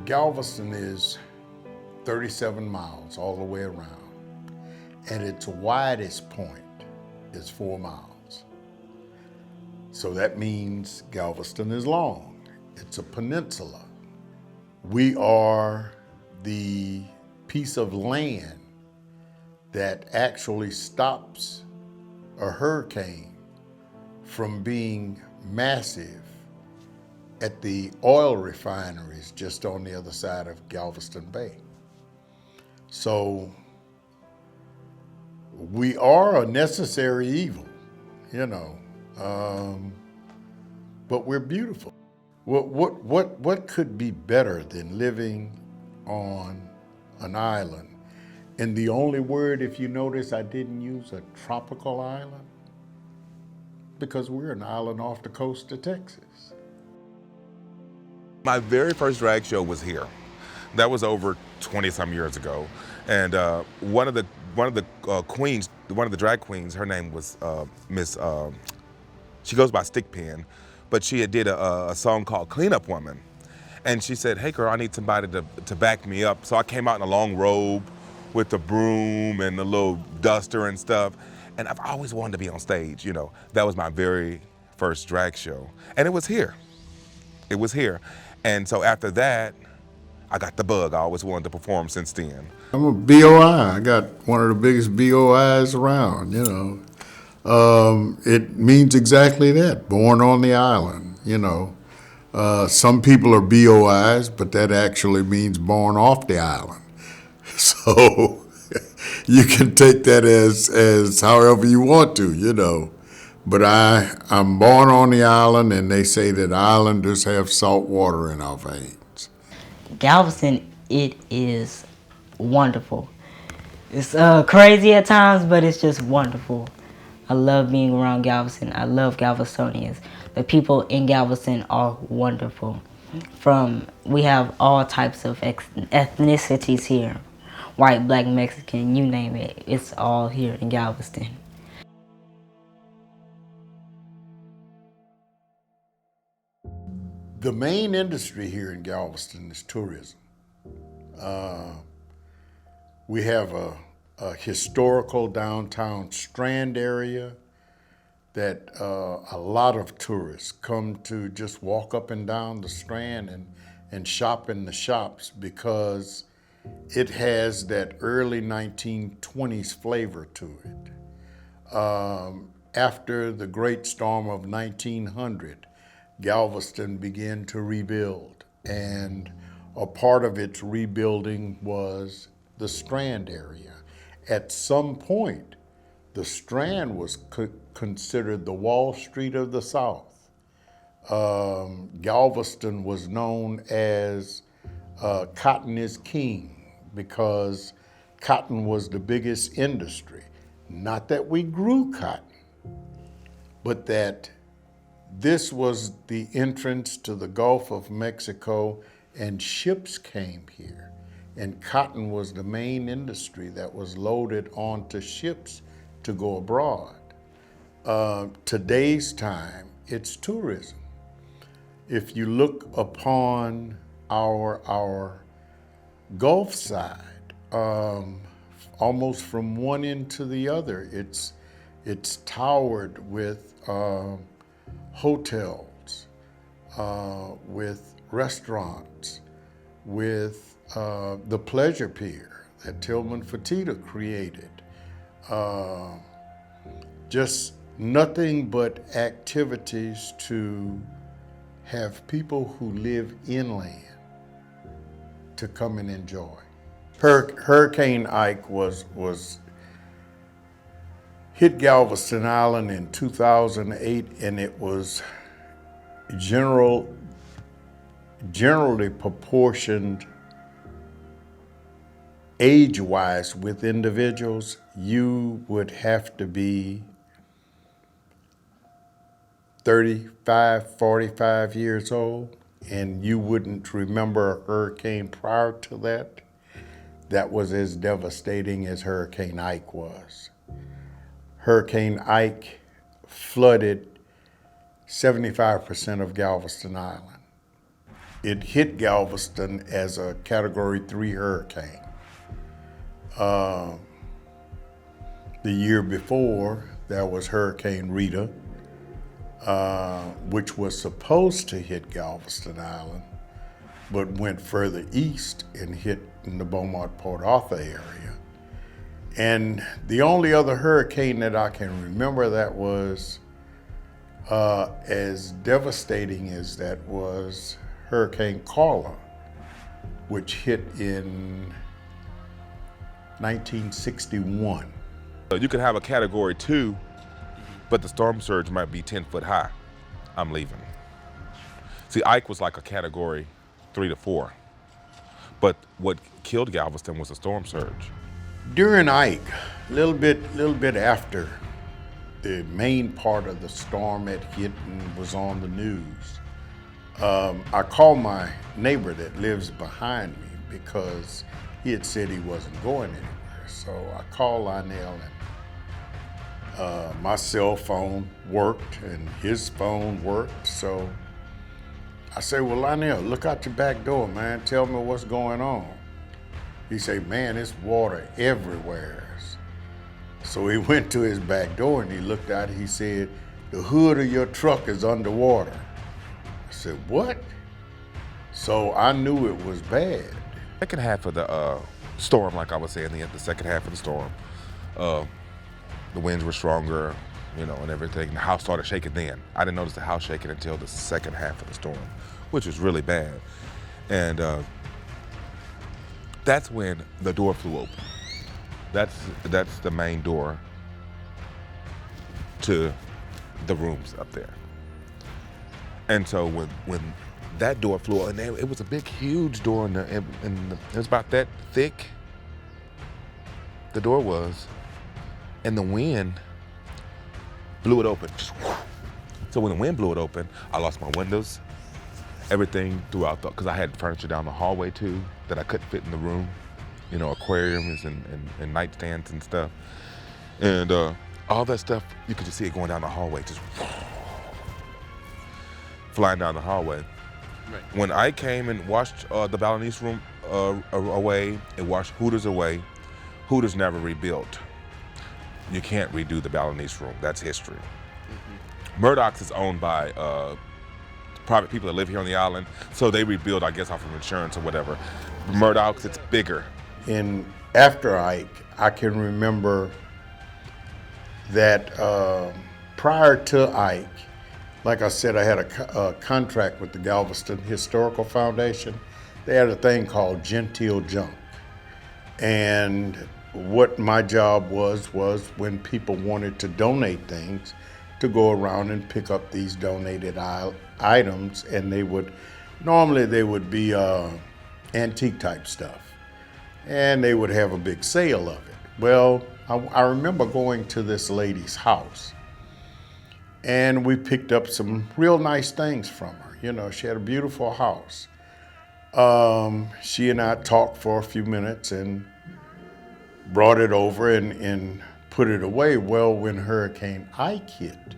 Galveston is 37 miles all the way around, and its widest point is 4 miles. So that means Galveston is long. It's a peninsula. We are the piece of land that actually stops a hurricane from being massive at the oil refineries just on the other side of Galveston Bay. So we are a necessary evil, you know, but we're beautiful. What could be better than living on an island? And the only word, if you notice, I didn't use a tropical island, because we're an island off the coast of Texas. My very first drag show was here. That was over 20-some years ago, and one of the queens, one of the drag queens, her name was Miss. She goes by Stickpin, but she had did a song called "Cleanup Woman," and she said, "Hey girl, I need somebody to back me up." So I came out in a long robe with the broom and the little duster and stuff, and I've always wanted to be on stage. You know, that was my very first drag show, and it was here. It was here. And so after that, I got the bug. I always wanted to perform since then. I'm a BOI. I got one of the biggest BOIs around, you know. It means exactly that, born on the island, you know. Some people are BOIs, but that actually means born off the island. So you can take that as however you want to, you know. But I'm born on the island, and they say that islanders have salt water in our veins. Galveston, it is wonderful. It's crazy at times, but it's just wonderful. I love being around Galveston. I love Galvestonians. The people in Galveston are wonderful. We have all types of ethnicities here. White, black, Mexican, you name it. It's all here in Galveston. The main industry here in Galveston is tourism. We have a historical downtown Strand area that a lot of tourists come to just walk up and down the Strand and shop in the shops, because it has that early 1920s flavor to it. After the Great Storm of 1900, Galveston began to rebuild, and a part of its rebuilding was the Strand area. At some point, the Strand was considered the Wall Street of the South. Galveston was known as cotton is king, because cotton was the biggest industry. Not that we grew cotton, but that this was the entrance to the Gulf of Mexico, and ships came here. And cotton was the main industry that was loaded onto ships to go abroad. Today's time, it's tourism. If you look upon our Gulf side, almost from one end to the other, it's towered with hotels, with restaurants, with the pleasure pier that Tillman Fertitta created. Just nothing but activities to have people who live inland to come and enjoy. Hurricane Ike was hit Galveston Island in 2008, and it was generally proportioned age-wise with individuals. You would have to be 35, 45 years old, and you wouldn't remember a hurricane prior to that that was as devastating as Hurricane Ike was. Hurricane Ike flooded 75% of Galveston Island. it hit Galveston as a Category 3 hurricane. The year before, there was Hurricane Rita, which was supposed to hit Galveston Island, but went further east and hit in the Beaumont-Port Arthur area. And the only other hurricane that I can remember that was as devastating as that was Hurricane Carla, which hit in 1961. You could have a Category 2, but the storm surge might be 10 foot high. I'm leaving. See, Ike was like a Category 3 to 4. But what killed Galveston was a storm surge. During Ike, a little bit after the main part of the storm had hit and was on the news, I called my neighbor that lives behind me because he had said he wasn't going anywhere. So I called Lionel, and my cell phone worked and his phone worked. So I said, well, Lionel, look out your back door, man. Tell me what's going on. He said, man, it's water everywhere. So he went to his back door and he looked out. He said, the hood of your truck is underwater. I said, what? So I knew it was bad. Second half of the storm, like I was saying, the second half of the storm, the winds were stronger, you know, and everything. The house started shaking then. I didn't notice the house shaking until the second half of the storm, which was really bad. And that's when the door flew open. That's the main door to the rooms up there. And so when that door flew open, and it was a big, huge door, and it was about that thick, the door was, and the wind blew it open. So when the wind blew it open, I lost my windows, everything throughout because I had furniture down the hallway too that I couldn't fit in the room, you know, aquariums and nightstands and stuff. And all that stuff, you could just see it going down the hallway, just flying down the hallway. Right. When I came and washed the Balinese room away, it washed Hooters away, Hooters never rebuilt. You can't redo the Balinese room, that's history. Mm-hmm. Murdoch's is owned by private people that live here on the island, so they rebuild, I guess, off of insurance or whatever. Murdoch's, it's bigger. In After Ike, I can remember that prior to Ike, like I said, I had a contract with the Galveston Historical Foundation. They had a thing called Genteel Junk. And what my job was when people wanted to donate things, to go around and pick up these donated items, and normally they would be antique type stuff. And they would have a big sale of it. Well, I remember going to this lady's house, and we picked up some real nice things from her. You know, she had a beautiful house. She and I talked for a few minutes and brought it over and put it away. Well, when Hurricane Ike hit,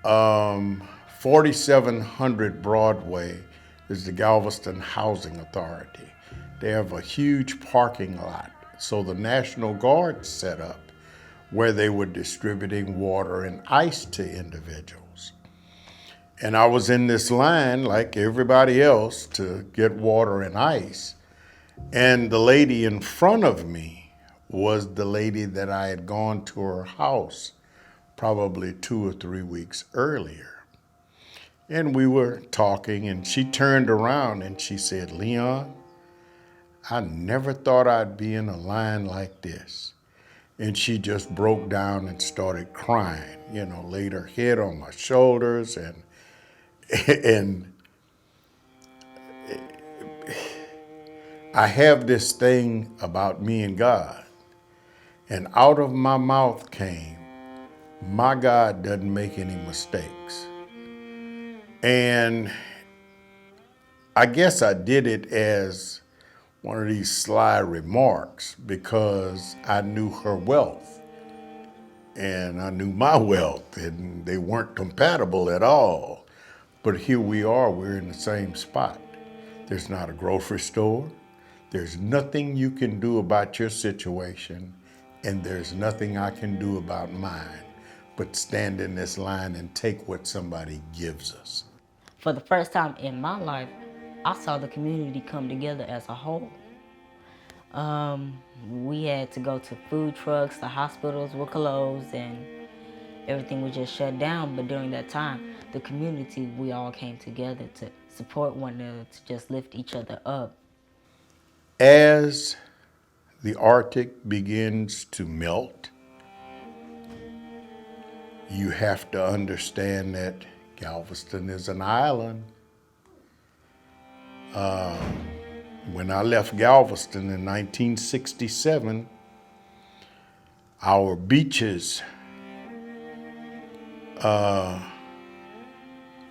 4700 Broadway is the Galveston Housing Authority. They have a huge parking lot. So the National Guard set up where they were distributing water and ice to individuals. And I was in this line like everybody else to get water and ice. And the lady in front of me was the lady that I had gone to her house probably 2 or 3 weeks earlier. And we were talking, and she turned around and she said, Leon, I never thought I'd be in a line like this. And she just broke down and started crying, you know, laid her head on my shoulders, and I have this thing about me and God. And out of my mouth came, my God doesn't make any mistakes. And I guess I did it as one of these sly remarks because I knew her wealth and I knew my wealth, and they weren't compatible at all. But here we are, we're in the same spot. There's not a grocery store. There's nothing you can do about your situation, and there's nothing I can do about mine, but stand in this line and take what somebody gives us. For the first time in my life, I saw the community come together as a whole. We had to go to food trucks, the hospitals were closed, and everything was just shut down. But during that time, the community, we all came together to support one another, to just lift each other up. As the Arctic begins to melt, you have to understand that Galveston is an island. When I left Galveston in 1967, our beaches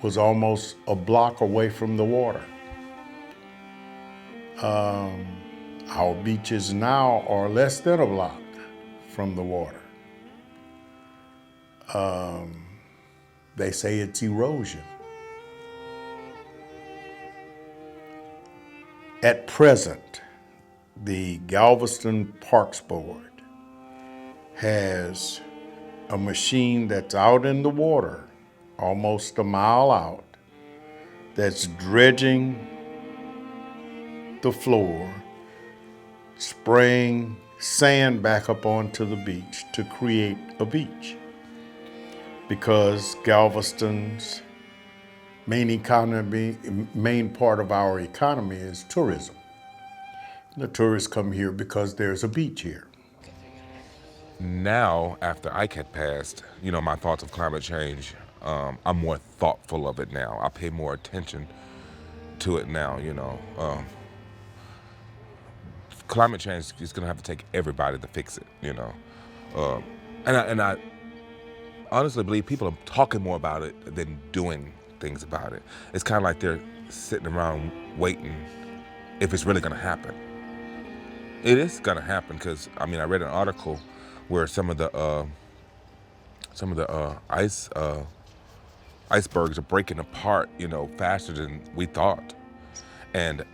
was almost a block away from the water. Our beaches now are less than a block from the water. They say it's erosion. At present, the Galveston Parks Board has a machine that's out in the water, almost a mile out, that's dredging the floor, spraying sand back up onto the beach to create a beach. Because Galveston's main part of our economy is tourism. The tourists come here because there's a beach here. Now, after Ike had passed, my thoughts of climate change, I'm more thoughtful of it now. I pay more attention to it now, Climate change is gonna have to take everybody to fix it, And I honestly believe people are talking more about it than doing things about it. It's kind of like they're sitting around waiting if it's really gonna happen. It is gonna happen because I read an article where some of the icebergs are breaking apart, faster than we thought, and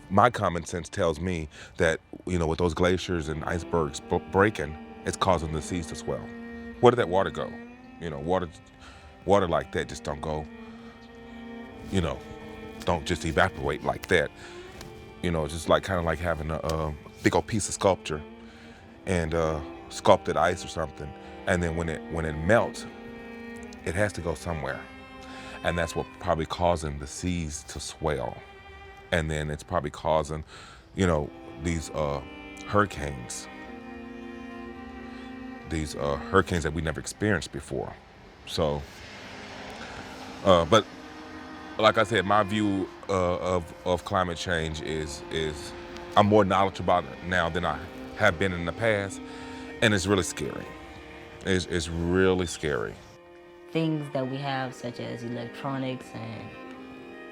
my common sense tells me that with those glaciers and icebergs breaking, it's causing the seas to swell. Where did that water go? Water like that just don't go. Don't just evaporate like that. Just kind of like having a big old piece of sculpture and sculpted ice or something, and then when it melts, it has to go somewhere, and that's what probably causing the seas to swell, and then it's probably causing, these hurricanes. These hurricanes that we never experienced before. So, but like I said, my view of climate change is I'm more knowledgeable about it now than I have been in the past, and it's really scary. It's really scary. Things that we have, such as electronics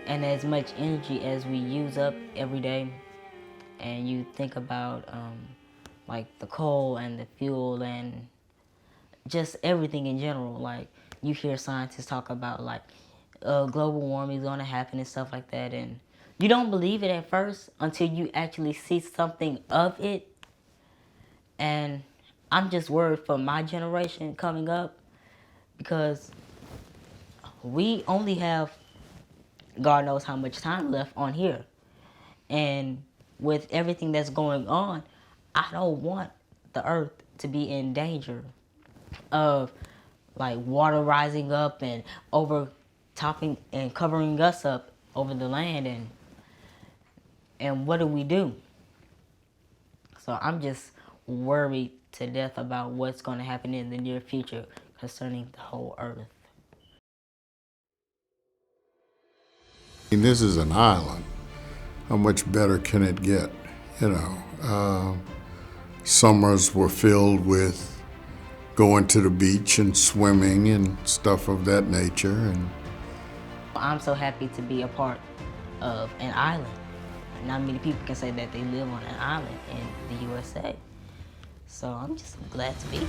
and as much energy as we use up every day, and you think about like the coal and the fuel and just everything in general. Like you hear scientists talk about like global warming is going to happen and stuff like that, and you don't believe it at first until you actually see something of it. And I'm just worried for my generation coming up, because we only have God knows how much time left on here. And with everything that's going on, I don't want the earth to be in danger of like water rising up and overtopping and covering us up over the land, and what do? So I'm just worried to death about what's going to happen in the near future concerning the whole earth. This is an island. How much better can it get? Summers were filled with going to the beach and swimming and stuff of that nature. And I'm so happy to be a part of an island. Not many people can say that they live on an island in the USA. So I'm just glad to be here.